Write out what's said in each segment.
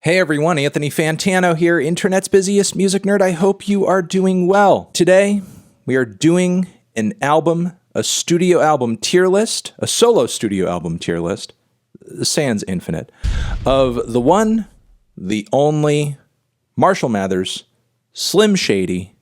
Hey everyone, Anthony Fantano here, internet's busiest music nerd. I hope you are doing well. Today, we are doing an album, a studio album tier list, a solo studio album tier list, sans infinite, of the one, the only, Marshall Mathers, Slim Shady,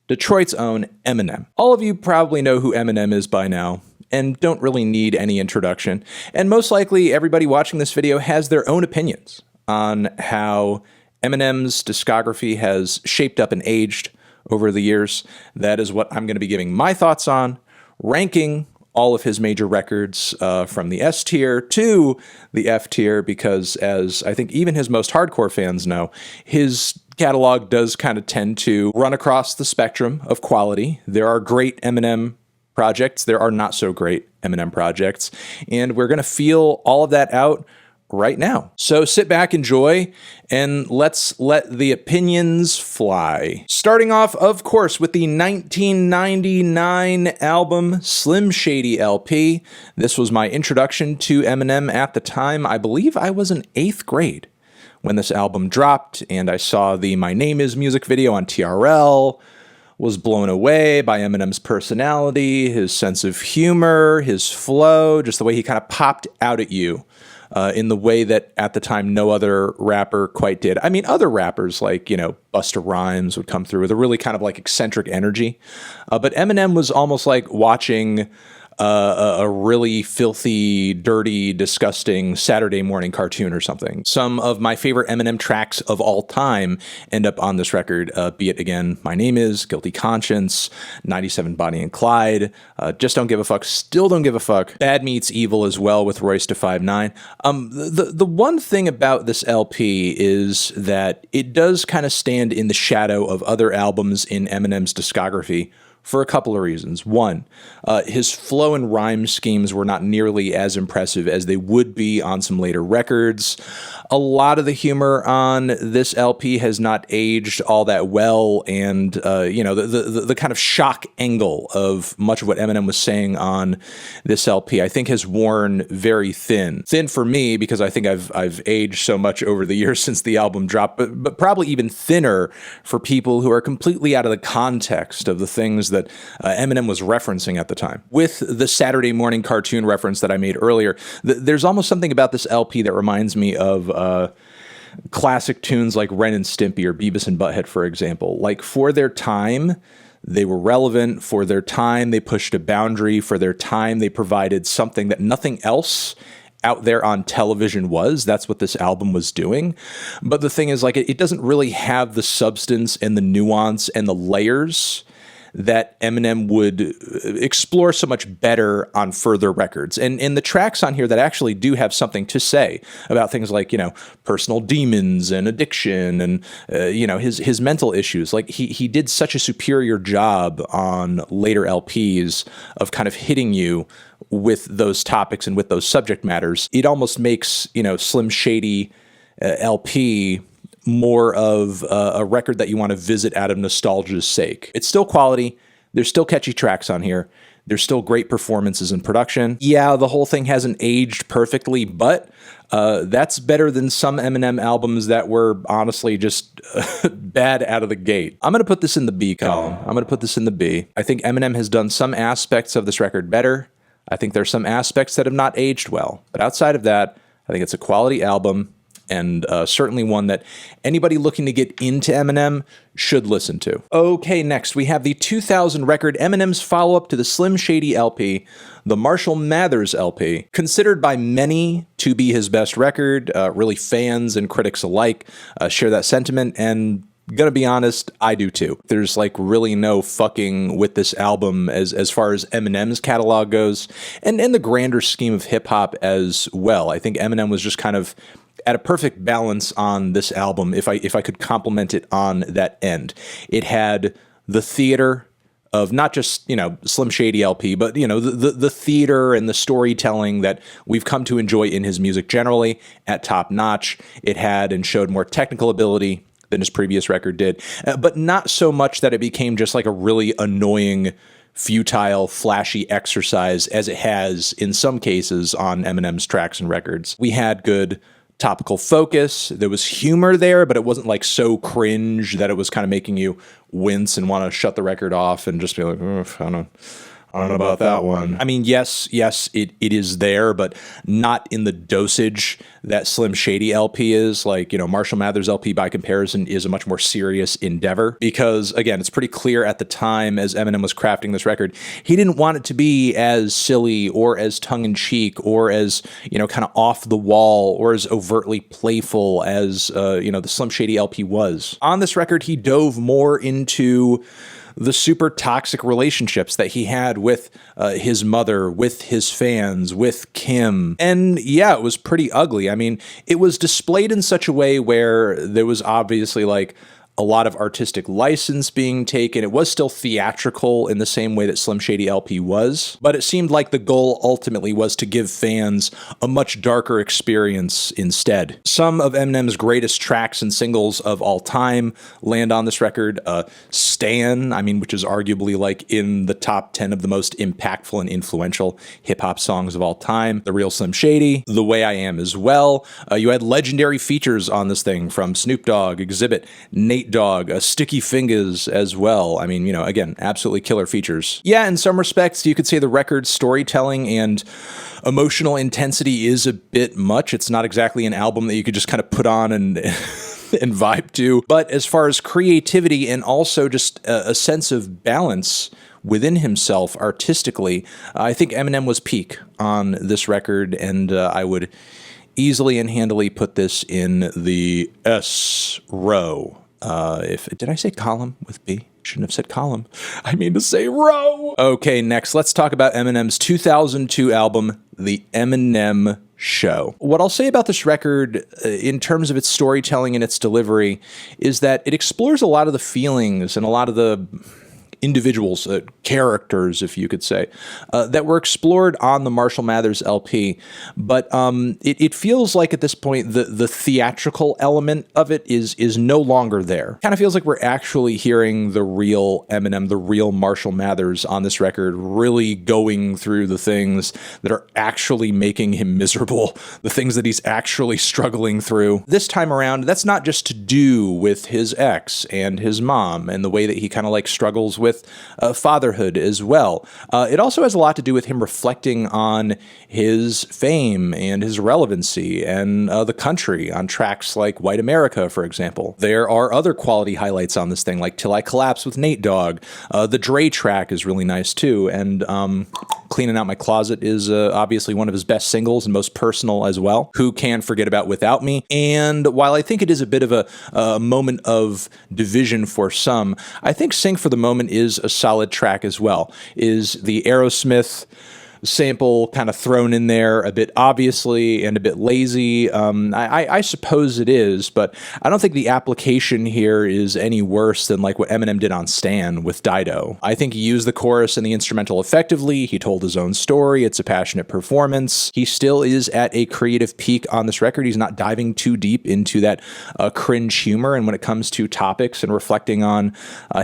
Detroit's own Eminem. All of you probably know who Eminem is by now, and don't really need any introduction. And most likely, everybody watching this video has their own opinions on how Eminem's discography has shaped up and aged over the years. That is what I'm going to be giving my thoughts on, ranking all of his major records from the S tier to the F tier, because as I think even his most hardcore fans know, his catalog does kind of tend to run across the spectrum of quality. There are great Eminem projects, there are not so great Eminem projects, and we're going to feel all of that out right now. So sit back, enjoy, and let's let the opinions fly. Starting off, of course, with the 1999 album Slim Shady LP. This was my introduction to Eminem at the time. I believe I was in 8th grade when this album dropped, and I saw the My Name Is music video on TRL. Was blown away by Eminem's personality, his sense of humor, his flow, just the way he kind of popped out at you. In the way that at the time no other rapper quite did. I mean, other rappers like, Busta Rhymes would come through with a really kind of like eccentric energy. But Eminem was almost like watching a really filthy, dirty, disgusting Saturday morning cartoon or something. Some of my favorite Eminem tracks of all time end up on this record, be it, again, My Name Is, Guilty Conscience, 97 Bonnie and Clyde, Just Don't Give a Fuck, Still Don't Give a Fuck, Bad Meets Evil as well with Royce da 5'9". The one thing about this LP is that it does kind of stand in the shadow of other albums in Eminem's discography, for a couple of reasons. One, his flow and rhyme schemes were not nearly as impressive as they would be on some later records. A lot of the humor on this LP has not aged all that well, and the kind of shock angle of much of what Eminem was saying on this LP, I think, has worn very thin. Thin for me because I think I've aged so much over the years since the album dropped, but probably even thinner for people who are completely out of the context of the things that Eminem was referencing at the time. With the Saturday morning cartoon reference that I made earlier, there's almost something about this LP that reminds me of classic tunes like Ren and Stimpy or Beavis and Butthead, for example. Like, for their time, they were relevant. For their time, they pushed a boundary. For their time, they provided something that nothing else out there on television was. That's what this album was doing. But the thing is, like, it doesn't really have the substance and the nuance and the layers that Eminem would explore so much better on further records. And the tracks on here that actually do have something to say about things like, personal demons and addiction and, his mental issues. Like, he did such a superior job on later LPs of kind of hitting you with those topics and with those subject matters. It almost makes, Slim Shady LP more of a record that you want to visit out of nostalgia's sake. It's still quality. There's still catchy tracks on here. There's still great performances in production. Yeah, the whole thing hasn't aged perfectly, but that's better than some Eminem albums that were honestly just bad out of the gate. I'm going to put this in the B column. I'm going to put this in the B. I think Eminem has done some aspects of this record better. I think there's some aspects that have not aged well. But outside of that, I think it's a quality album, and certainly one that anybody looking to get into Eminem should listen to. Okay, next we have the 2000 record, Eminem's follow-up to the Slim Shady LP, the Marshall Mathers LP. Considered by many to be his best record, really fans and critics alike share that sentiment, and gonna be honest, I do too. There's like really no fucking with this album as far as Eminem's catalog goes, and in the grander scheme of hip-hop as well. I think Eminem was just kind of at a perfect balance on this album, if I could compliment it on that end. It had the theater of not just, Slim Shady LP, but, the theater and the storytelling that we've come to enjoy in his music generally at top notch. It had and showed more technical ability than his previous record did, but not so much that it became just like a really annoying, futile, flashy exercise as it has in some cases on Eminem's tracks and records. We had good topical focus. There was humor there, but it wasn't like so cringe that it was kind of making you wince and want to shut the record off and just be like, I don't know about that one. I mean, yes, it is there, but not in the dosage that Slim Shady LP is. Like, Marshall Mathers LP by comparison is a much more serious endeavor because, again, it's pretty clear at the time as Eminem was crafting this record, he didn't want it to be as silly or as tongue-in-cheek or as, kind of off the wall or as overtly playful as, the Slim Shady LP was. On this record, he dove more into the super toxic relationships that he had with his mother, with his fans, with Kim. And yeah, it was pretty ugly. I mean, it was displayed in such a way where there was obviously like a lot of artistic license being taken. It was still theatrical in the same way that Slim Shady LP was, but it seemed like the goal ultimately was to give fans a much darker experience instead. Some of Eminem's greatest tracks and singles of all time land on this record. Stan, which is arguably like in the top 10 of the most impactful and influential hip-hop songs of all time. The Real Slim Shady, The Way I Am as well. You had legendary features on this thing from Snoop Dogg, Exhibit, Nate Dogg, Sticky Fingers as well. Again, absolutely killer features. Yeah, in some respects, you could say the record's storytelling and emotional intensity is a bit much. It's not exactly an album that you could just kind of put on and and vibe to. But as far as creativity and also just a sense of balance within himself artistically, I think Eminem was peak on this record, and I would easily and handily put this in the S row. Did I say column with B? Shouldn't have said column. I mean to say row. Okay, next, let's talk about Eminem's 2002 album, The Eminem Show. What I'll say about this record in terms of its storytelling and its delivery is that it explores a lot of the feelings and a lot of the individuals, characters, if you could say, that were explored on the Marshall Mathers LP. But it feels like at this point, the theatrical element of it is no longer there. Kind of feels like we're actually hearing the real Eminem, the real Marshall Mathers on this record, really going through the things that are actually making him miserable, the things that he's actually struggling through. This time around, that's not just to do with his ex and his mom and the way that he kind of like struggles with fatherhood as well. It also has a lot to do with him reflecting on his fame and his relevancy and the country on tracks like White America, for example. There are other quality highlights on this thing, like Till I Collapse with Nate Dogg. The Dre track is really nice too, and Cleaning Out My Closet is obviously one of his best singles and most personal as well. Who Can Forget About Without Me? And while I think it is a bit of a moment of division for some, I think Sing for the Moment is a solid track as well. Is the Aerosmith sample kind of thrown in there a bit obviously and a bit lazy? I suppose it is, but I don't think the application here is any worse than like what Eminem did on Stan with Dido. I think he used the chorus and the instrumental effectively. He told his own story. It's a passionate performance. He still is at a creative peak on this record. He's not diving too deep into that cringe humor, and when it comes to topics and reflecting on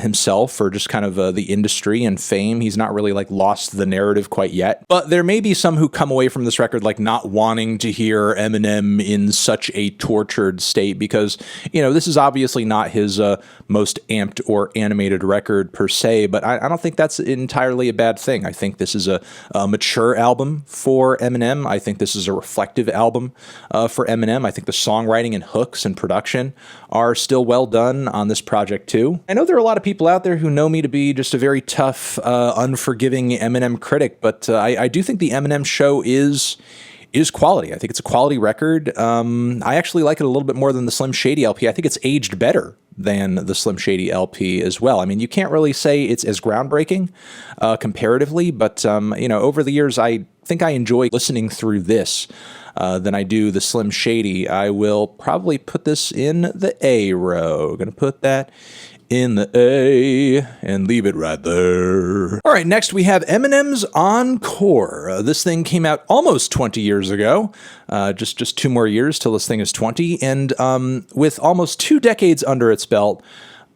himself or just kind of the industry and fame, he's not really like lost the narrative quite yet. But there may be some who come away from this record like not wanting to hear Eminem in such a tortured state because, this is obviously not his most amped or animated record per se, but I don't think that's entirely a bad thing. I think this is a mature album for Eminem. I think this is a reflective album for Eminem. I think the songwriting and hooks and production are still well done on this project too. I know there are a lot of people out there who know me to be just a very tough, unforgiving Eminem critic, but I do think the Eminem Show is quality. I think it's a quality record. I actually like it a little bit more than the Slim Shady LP. I think it's aged better than the Slim Shady LP as well. I mean, you can't really say it's as groundbreaking comparatively, but over the years, I think I enjoy listening through this than I do the Slim Shady. I will probably put this in the A row. Gonna put that in the A and leave it right there. All right, next we have Eminem's Encore. This thing came out almost 20 years ago, just 2 more years till this thing is 20, and with almost 2 decades under its belt,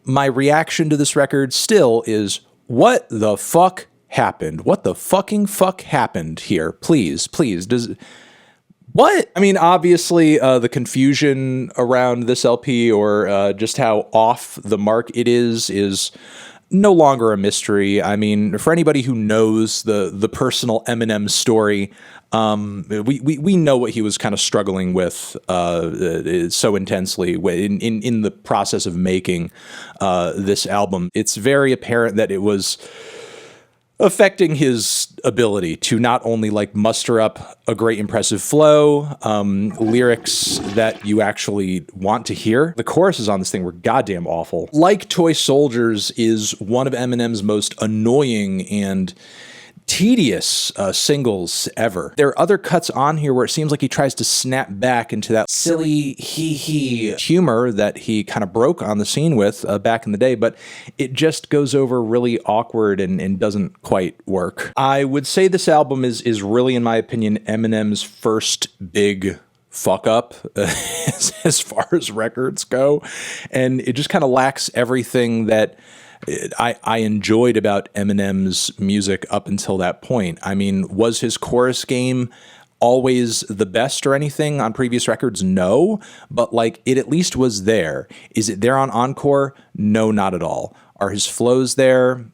my reaction to this record still is, what the fuck happened? What the fucking fuck happened here? Please, What? I mean, obviously, the confusion around this LP or just how off the mark it is no longer a mystery. I mean, for anybody who knows the personal Eminem story, we know what he was kind of struggling with so intensely in the process of making this album. It's very apparent that it was affecting his ability to not only like muster up a great impressive flow, lyrics that you actually want to hear. The choruses on this thing were goddamn awful. Like Toy Soldiers is one of Eminem's most annoying and tedious singles ever. There are other cuts on here where it seems like he tries to snap back into that silly hee humor that he kind of broke on the scene with back in the day, but it just goes over really awkward and doesn't quite work. I would say this album is really, in my opinion, Eminem's first big fuck up as far as records go, and it just kind of lacks everything that I enjoyed about Eminem's music up until that point. I mean, was his chorus game always the best or anything on previous records? No, but like it at least was there. Is it there on Encore? No, not at all. Are his flows there?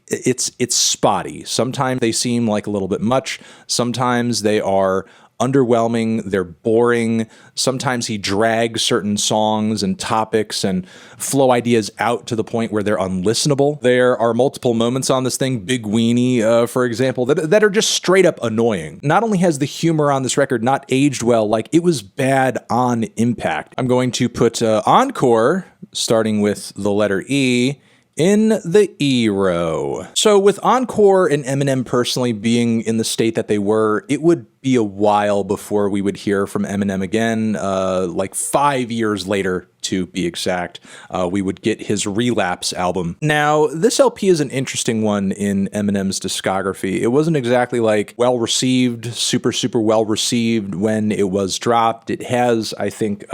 It's spotty. Sometimes they seem like a little bit much. Sometimes they are underwhelming, they're boring. Sometimes he drags certain songs and topics and flow ideas out to the point where they're unlistenable. There are multiple moments on this thing, Big Weenie, for example, that are just straight up annoying. Not only has the humor on this record not aged well, like it was bad on impact. I'm going to put Encore, starting with the letter E, in the E row. So with Encore and Eminem personally being in the state that they were, it would be a while before we would hear from Eminem again, like 5 years later to be exact, we would get his Relapse album. Now, this LP is an interesting one in Eminem's discography. It wasn't exactly like well-received, super well-received when it was dropped. It has, I think,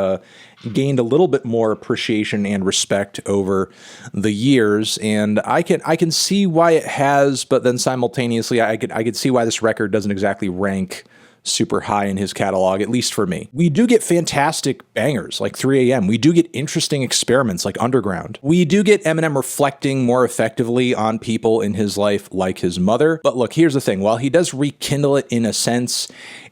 gained a little bit more appreciation and respect over the years, and I can see why it has, but then simultaneously I could see why this record doesn't exactly rank super high in his catalog, at least for me. We do get fantastic bangers like 3 AM. We do get interesting experiments like Underground. We do get Eminem reflecting more effectively on people in his life like his mother. But look, here's the thing. While he does rekindle it in a sense,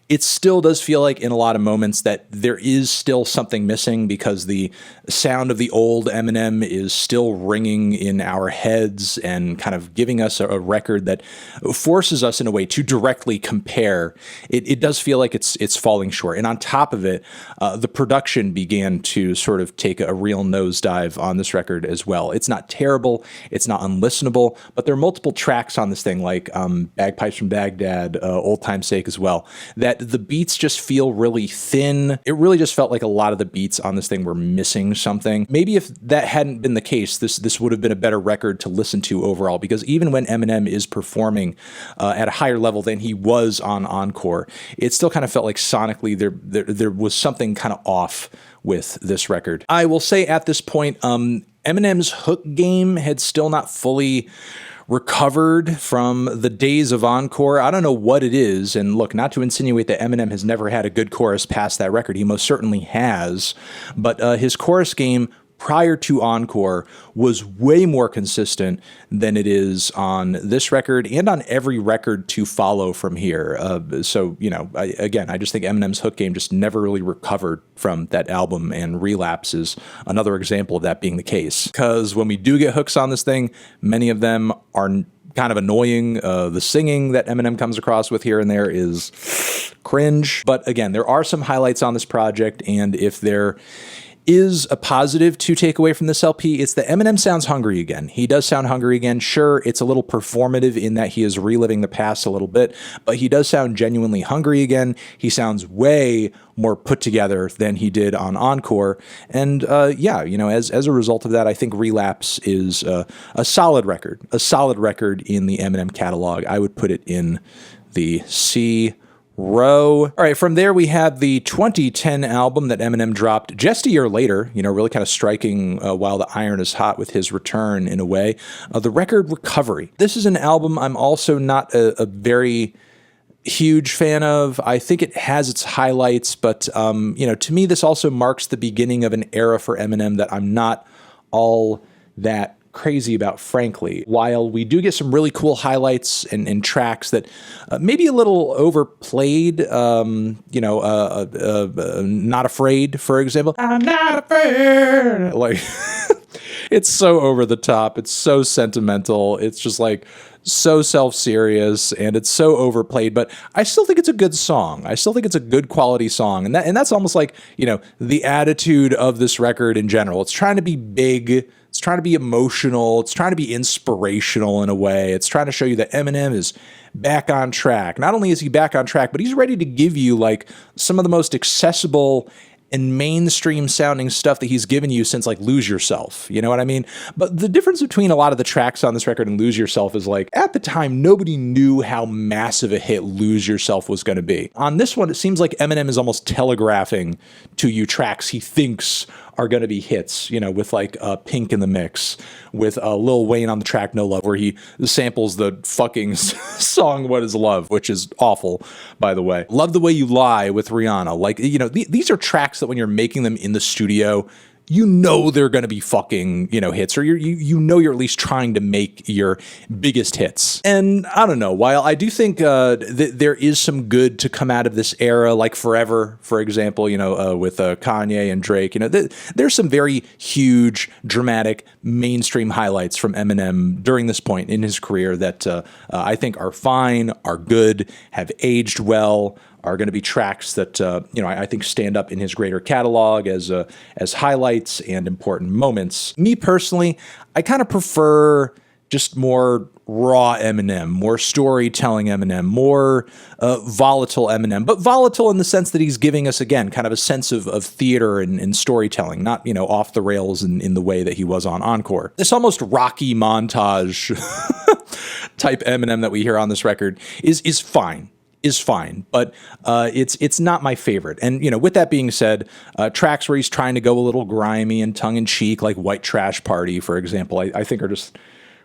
it still does feel like in a lot of moments that there is still something missing because the sound of the old Eminem is still ringing in our heads and kind of giving us a record that forces us in a way to directly compare. It does feel like it's falling short. And on top of it, the production began to sort of take a real nosedive on this record as well. It's not terrible, it's not unlistenable, but there are multiple tracks on this thing like Bagpipes from Baghdad, Old Time's Sake as well, that the beats just feel really thin. It really just felt like a lot of the beats on this thing were missing something. Maybe if that hadn't been the case, this would have been a better record to listen to overall, because even when Eminem is performing at a higher level than he was on Encore, it still kind of felt like sonically there was something kind of off with this record. I will say at this point, Eminem's hook game had still not fully recovered from the days of Encore. I don't know what it is, and look, not to insinuate that Eminem has never had a good chorus past that record. He most certainly has, but his chorus game prior to Encore was way more consistent than it is on this record and on every record to follow from here. So, you know, I just think Eminem's hook game just never really recovered from that album, and Relapse is another example of that being the case. Because when we do get hooks on this thing, many of them are kind of annoying. The singing that Eminem comes across with here and there is cringe. But again, there are some highlights on this project, and if there is a positive to take away from this LP, it's that Eminem sounds hungry again. He does sound hungry again. Sure, it's a little performative in that he is reliving the past a little bit, but he does sound genuinely hungry again. He sounds way more put together than he did on Encore. And yeah, you know, as a result of that, I think Relapse is a solid record in the Eminem catalog. I would put it in the C row. All right, from there we have the 2010 album that Eminem dropped just a year later, you know, really kind of striking while the iron is hot with his return in a way. The record Recovery. This is an album I'm also not a very huge fan of. I think it has its highlights, but you know, to me, this also marks the beginning of an era for Eminem that I'm not all that crazy about, frankly. While we do get some really cool highlights and tracks that maybe a little overplayed, you know, Not Afraid, for example. I'm not afraid. Like, it's so over the top. It's so sentimental. It's just like so self-serious, and it's so overplayed, but I still think it's a good song. I still think it's a good quality song. And that's almost like, you know, the attitude of this record in general. It's trying to be big. It's trying to be emotional. It's trying to be inspirational in a way. It's trying to show you that Eminem is back on track. Not only is he back on track, but he's ready to give you like some of the most accessible and mainstream sounding stuff that he's given you since like Lose Yourself. You know what I mean? But the difference between a lot of the tracks on this record and Lose Yourself is like, at the time, nobody knew how massive a hit Lose Yourself was going to be. On this one, it seems like Eminem is almost telegraphing to you tracks he thinks are going to be hits, you know, with like Pink in the mix, with Lil Wayne on the track No Love, where he samples the fucking song What Is Love, which is awful, by the way. Love the Way You Lie with Rihanna. Like, you know, these are tracks that when you're making them in the studio, you know they're going to be fucking, you know, hits, or you know you're at least trying to make your biggest hits. And I don't know, while I do think there is some good to come out of this era, like Forever, for example, you know, with Kanye and Drake, you know, there's some very huge, dramatic, mainstream highlights from Eminem during this point in his career that I think are fine, are good, have aged well, are going to be tracks that, you know, I think stand up in his greater catalog as highlights and important moments. Me personally, I kind of prefer just more raw Eminem, more storytelling Eminem, more volatile Eminem, but volatile in the sense that he's giving us, again, kind of a sense of theater and storytelling, not, you know, off the rails in the way that he was on Encore. This almost Rocky montage type Eminem that we hear on this record is fine. But it's not my favorite. And, you know, with that being said, tracks where he's trying to go a little grimy and tongue-in-cheek, like White Trash Party, for example, I think are just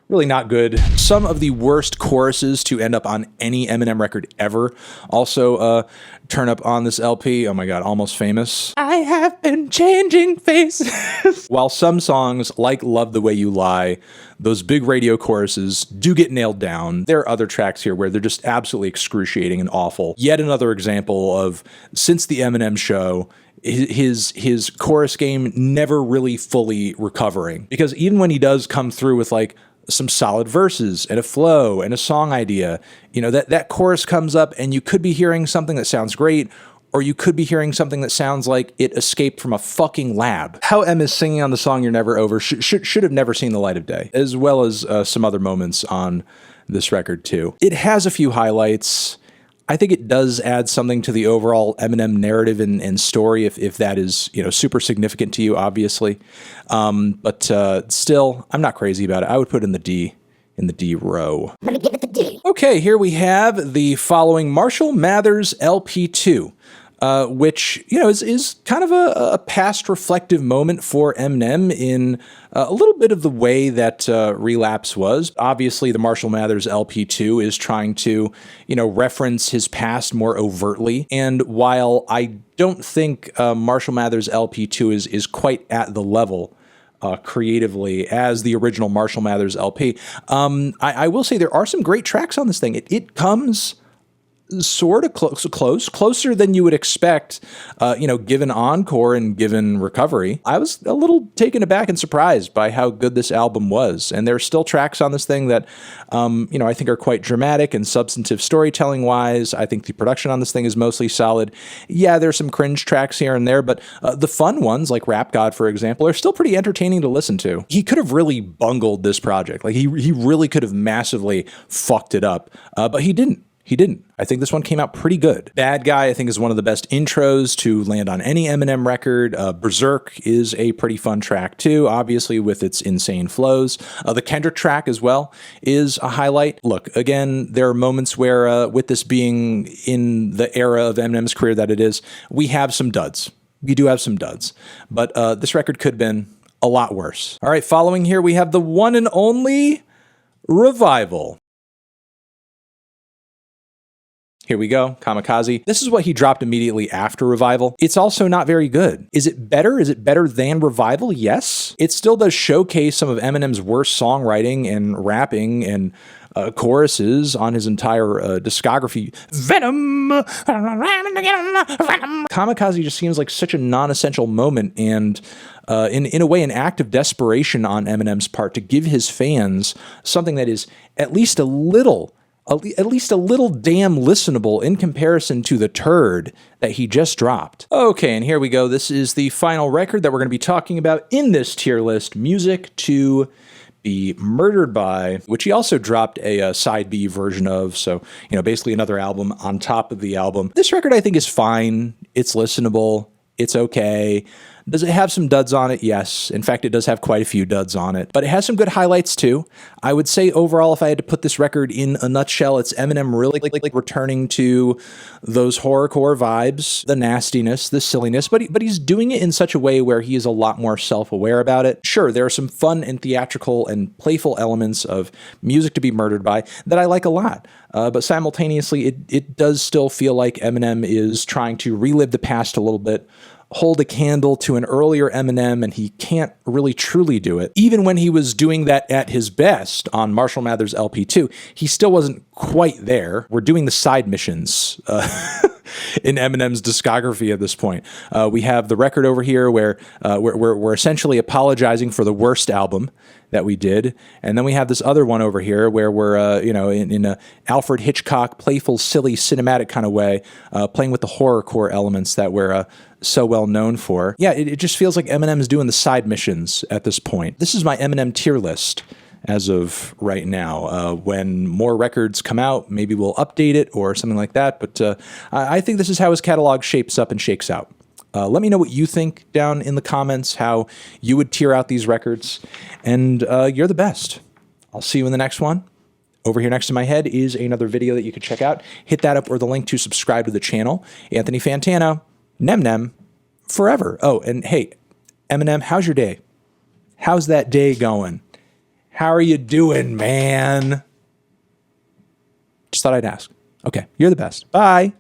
really not good. Some of the worst choruses to end up on any Eminem record ever also turn up on this LP. Oh my God, Almost Famous. I have been changing faces. While some songs, like Love the Way You Lie, those big radio choruses do get nailed down, there are other tracks here where they're just absolutely excruciating and awful. Yet another example of, since the Eminem Show, his chorus game never really fully recovering. Because even when he does come through with like some solid verses and a flow and a song idea, you know, that chorus comes up and you could be hearing something that sounds great, or you could be hearing something that sounds like it escaped from a fucking lab. How Em is singing on the song You're Never Over should have never seen the light of day, as well as some other moments on this record too. It has a few highlights. I think it does add something to the overall Eminem narrative and story, if that is, you know, super significant to you, obviously. But still, I'm not crazy about it. I would put in the D row. I'm gonna give it the D. Okay, here we have the following Marshall Mathers LP2. Which, you know, is kind of a past reflective moment for Eminem in a little bit of the way that Relapse was. Obviously, the Marshall Mathers LP2 is trying to, you know, reference his past more overtly. And while I don't think Marshall Mathers LP2 is quite at the level creatively as the original Marshall Mathers LP, I will say there are some great tracks on this thing. It comes sort of closer than you would expect, you know, given Encore and given Recovery. I was a little taken aback and surprised by how good this album was. And there are still tracks on this thing that, you know, I think are quite dramatic and substantive storytelling wise. I think the production on this thing is mostly solid. Yeah, there's some cringe tracks here and there, but the fun ones, like Rap God, for example, are still pretty entertaining to listen to. He could have really bungled this project. Like, he really could have massively fucked it up, but he didn't. I think this one came out pretty good. Bad Guy, I think, is one of the best intros to land on any Eminem record. Berserk is a pretty fun track, too, obviously, with its insane flows. The Kendrick track, as well, is a highlight. Look, again, there are moments where, with this being in the era of Eminem's career that it is, we have some duds. We do have some duds. But this record could have been a lot worse. All right, following here, we have the one and only Revival. Here we go, Kamikaze. This is what he dropped immediately after Revival. It's also not very good. Is it better? Is it better than Revival? Yes. It still does showcase some of Eminem's worst songwriting and rapping and choruses on his entire discography. Venom! Kamikaze just seems like such a non-essential moment and in a way an act of desperation on Eminem's part to give his fans something that is at least a little damn listenable in comparison to the turd that he just dropped. Okay, and here we go. This is the final record that we're going to be talking about in this tier list, Music to Be Murdered By, which he also dropped a side B version of. So, basically another album on top of the album. This record I think is fine. It's listenable. It's okay. Does it have some duds on it? Yes. In fact, it does have quite a few duds on it, but it has some good highlights too. I would say overall, if I had to put this record in a nutshell, it's Eminem really returning to those horrorcore vibes, the nastiness, the silliness, but he's doing it in such a way where he is a lot more self-aware about it. Sure, there are some fun and theatrical and playful elements of Music to Be Murdered By that I like a lot. But simultaneously, it does still feel like Eminem is trying to relive the past a little bit, hold a candle to an earlier Eminem, and he can't really truly do it. Even when he was doing that at his best on Marshall Mathers LP2, he still wasn't quite there. We're doing the side missions in Eminem's discography at this point. We have the record over here where we're essentially apologizing for the worst album that we did, and then we have this other one over here where we're in a Alfred Hitchcock playful, silly, cinematic kind of way, playing with the horrorcore elements that we're so well known for. Yeah, it just feels like Eminem is doing the side missions at this point. This is my Eminem tier list as of right now. When more records come out, maybe we'll update it or something like that, but I think this is how his catalog shapes up and shakes out. Let me know what you think down in the comments, how you would tier out these records, and you're the best. I'll see you in the next one. Over here next to my head is another video that you can check out. Hit that up or the link to subscribe to the channel. Anthony Fantano, Nem forever. Oh, and hey, Eminem, how's your day? How's that day going? How are you doing, man? Just thought I'd ask. Okay, you're the best. Bye.